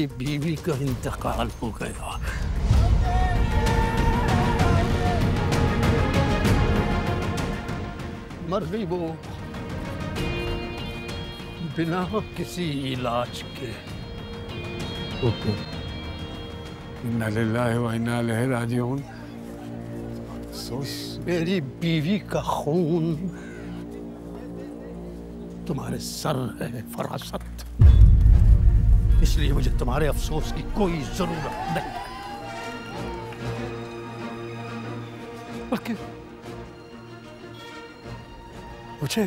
मेरी बीवी का इंतकाल हो गया। मर गई वो बिना किसी इलाज के। इन्ना लिल्लाहि व इन्ना इलैहि राजिऊन। अफसोस। मेरी बीवी का खून तुम्हारे सर है फरासत, इसलिए मुझे तुम्हारे अफसोस की कोई जरूरत नहीं है। बल्कि मुझे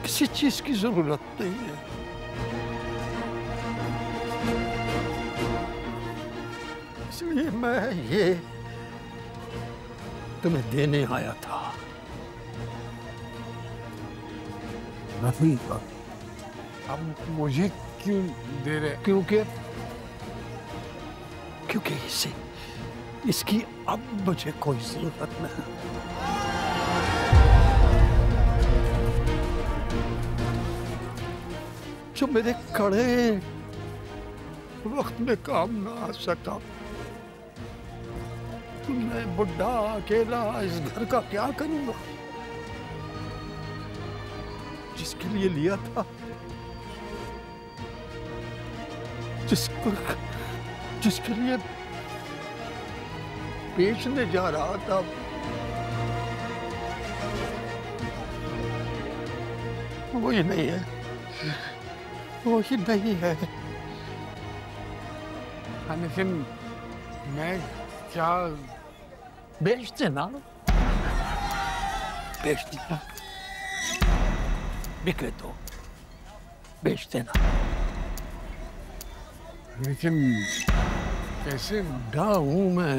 किसी चीज की जरूरत नहीं है। इसलिए मैं ये तुम्हें देने आया था। नहीं, अब मुझे क्यों दे रहे? क्योंकि इसकी अब मुझे कोई जरूरत नहीं। जो मेरे कड़े वक्त में काम ना आ सका, मैं बुढ़ा अकेला इस घर का क्या करूंगा? जिसके लिए लिया था, जिसके लिए बेचने जा रहा था, वो ही नहीं है, वो ही नहीं है। लेकिन मैं क्या? बेच देना, बेच देना, बिके तो बेच देना। लेकिन कैसे? बूढ़ा हूं मैं,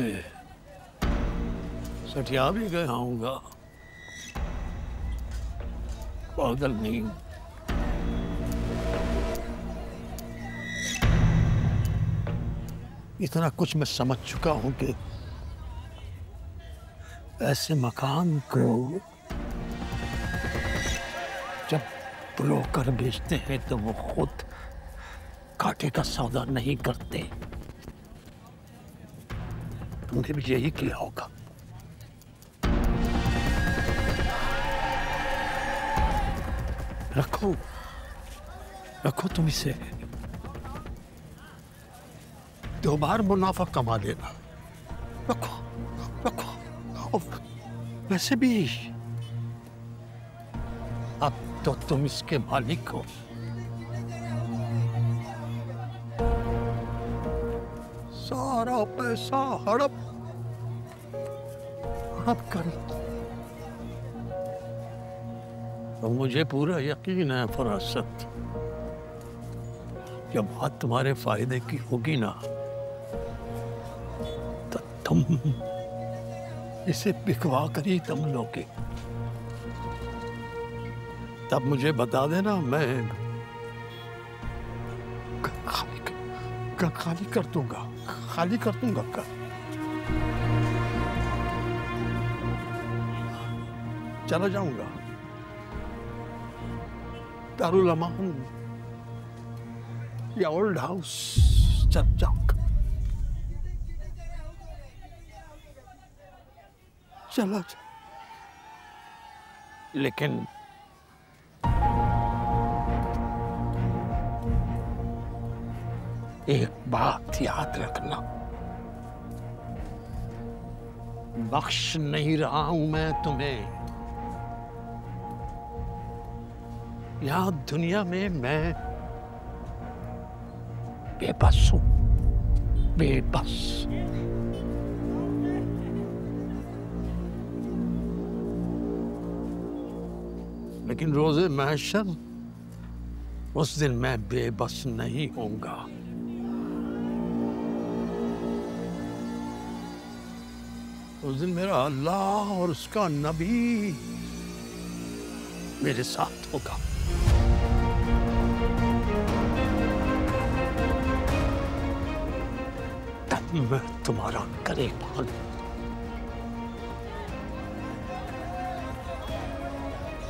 सठिया भी गया हूँगा, पागल नहीं। इतना कुछ मैं समझ चुका हूं कि ऐसे मकान को जब ब्रोकर बेचते हैं तो वो खुद कांटे का सौदा नहीं करते। तुमने भी यही किया होगा। रखो रखो, तुम इसे 2 बार मुनाफा कमा लेना। रखो रखो। वैसे भी अब तो तुम इसके मालिक हो। सारा पैसा हड़प कर। तो मुझे पूरा यकीन है फरासत, जब बात तुम्हारे फायदे की होगी ना, तो तुम इसे बिकवा कर ही तुम लोगे। तब मुझे बता देना, मैं खाली कर दूंगा, खाली कर दूंगा। चला जाऊंगा दारुल अमान या ओल्ड हाउस चल जाऊंगा। चला जा। लेकिन एक बात याद रखना, बख्श नहीं रहा हूं मैं तुम्हें। यहां दुनिया में मैं बेबस हूं, बेबस। लेकिन रोज़े महशर उस दिन मैं बेबस नहीं होऊंगा। उस दिन मेरा अल्लाह और उसका नबी मेरे साथ होगा। तब मैं तुम्हारा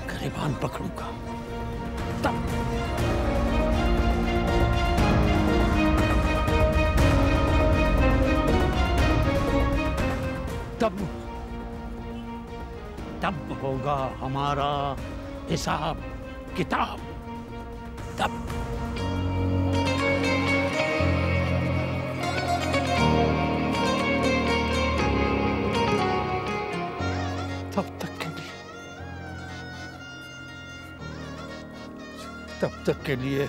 करीबान पकड़ूंगा। तब होगा हमारा हिसाब किताब तब। तब तक के लिए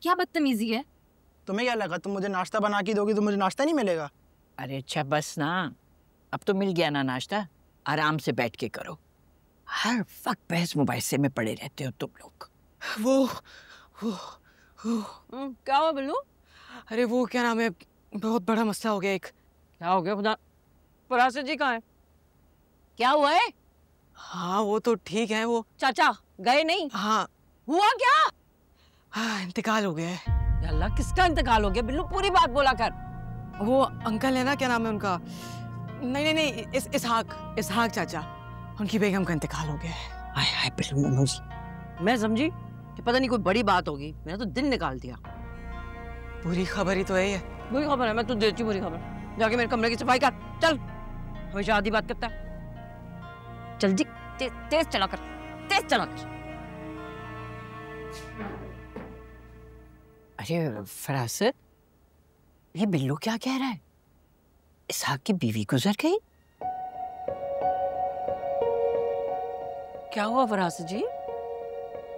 क्या बदतमीजी है? तुम्हें क्या लगा तुम मुझे नाश्ता बना के दोगी तो मुझे नाश्ता नहीं मिलेगा? अरे अच्छा बस ना, अब तो मिल गया ना नाश्ता, आराम से बैठ के करो। हर वक्त बहस मुबाइसे में पड़े रहते हो तुम लोग। वो क्या हुआ बिल्लू? अरे वो क्या नाम है, बहुत बड़ा मसला हो गया एक। क्या हो गया? खुदा फरासत जी कहाँ है? क्या हुआ है? हाँ वो तो ठीक है, वो चाचा गए नहीं? हाँ हुआ क्या? हाँ इंतकाल हो गया है। अल्लाह किसका इंतकाल हो गया? बिल्लू पूरी बात बोला कर। वो अंकल है ना, क्या नाम है उनका, नहीं इसहाक चाचा, उनकी बेगम का इंतकाल हो गया है। हाय हाय बिल्लू मनोज, मैं समझी कि पता नहीं कोई बड़ी बात होगी, मैंने तो दिन निकाल दिया। बुरी खबर ही तो है ये। बुरी खबर है? मैं तो देती हूँ बुरी खबर। जाके मेरे कमरे की सफाई कर, चल। हमेशा आधी बात करता है। चल जी, तेज चला कर, तेज चला कर। अरे फरासत, ये बिल्लू क्या कह रहा है? इसहाक की बीवी गुजर गई? क्या हुआ फरासत जी?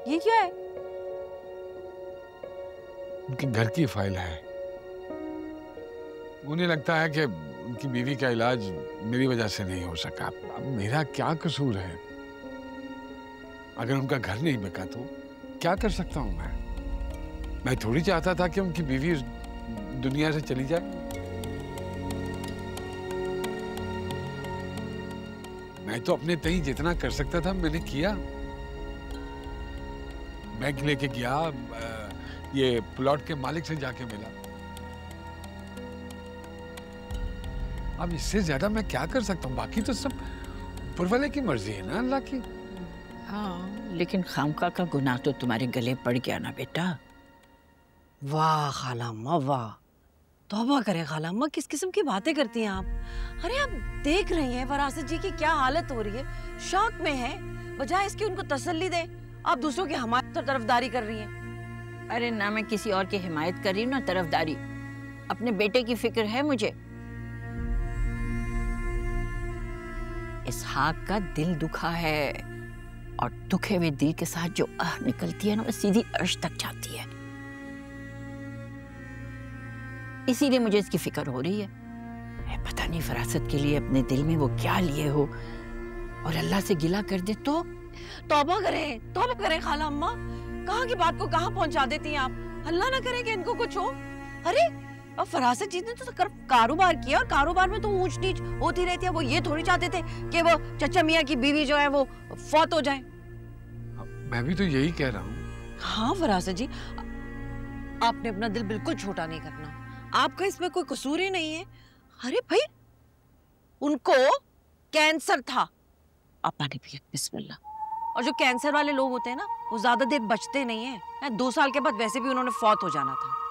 ये क्या है? उनके घर की फाइल है। उन्हें लगता है कि उनकी बीवी का इलाज मेरी वजह से नहीं हो सका। अब मेरा क्या कसूर है? अगर उनका घर नहीं बिका तो क्या कर सकता हूं मैं थोड़ी चाहता था कि उनकी बीवी इस दुनिया से चली जाए। मैं तो अपने तई जितना कर सकता था मैंने किया। बैंक लेके गया, ये प्लॉट के मालिक से जाके मिला। अब इससे ज्यादा मैं क्या कर सकता हूँ? बाकी तो सब ऊपर वाले की मर्जी है ना, अल्लाह की। हाँ, लेकिन खामखा का गुनाह तो तुम्हारे गले पड़ गया ना बेटा। वाह खालाम्मा वाह, तौबा करें खालाम्मा, किस किस्म की बातें करती हैं आप। अरे आप देख रही हैं फरासत जी की क्या हालत हो रही है, शौक में है, बजाय इसकी उनको तसल्ली दें आप दूसरों की हमायत और तरफदारी कर रही हैं। अरे ना मैं किसी और की हिमायत कर रही हूँ ना तरफदारी, अपने बेटे की फिक्र है मुझे। इसहाक का दिल दुखा है और दुखे हुए दिल के साथ जो आह निकलती है ना, वो सीधी अर्श तक जाती है। इसीलिए मुझे इसकी फिक्र हो रही है। पता नहीं फरासत के लिए अपने दिल में वो क्या लिए हो और अल्लाह से गिला कर दे तो। तौबा करें खाला अम्मा, कहाँ की बात को कहाँ पहुंचा देती हैं आप। अल्लाह ना करे कि इनको कुछ हो। अरे अब फरासत जी ने तो कारोबार किया और कारोबार में तो ऊंच नीच होती रहती है। वो ये थोड़ी चाहते थे कि वो चचा मियाँ की बीवी जो है वो फौत हो जाए। मैं भी तो यही कह रहा हूँ। हाँ फरासत जी, आपने अपना दिल बिल्कुल छोटा नहीं करना, आपका इसमें कोई कसूर ही नहीं है। अरे भाई उनको कैंसर था, आप पानी पिए बिस्मिल्लाह। और जो कैंसर वाले लोग होते हैं ना, वो ज्यादा देर बचते नहीं है, 2 साल के बाद वैसे भी उन्होंने फौत हो जाना था।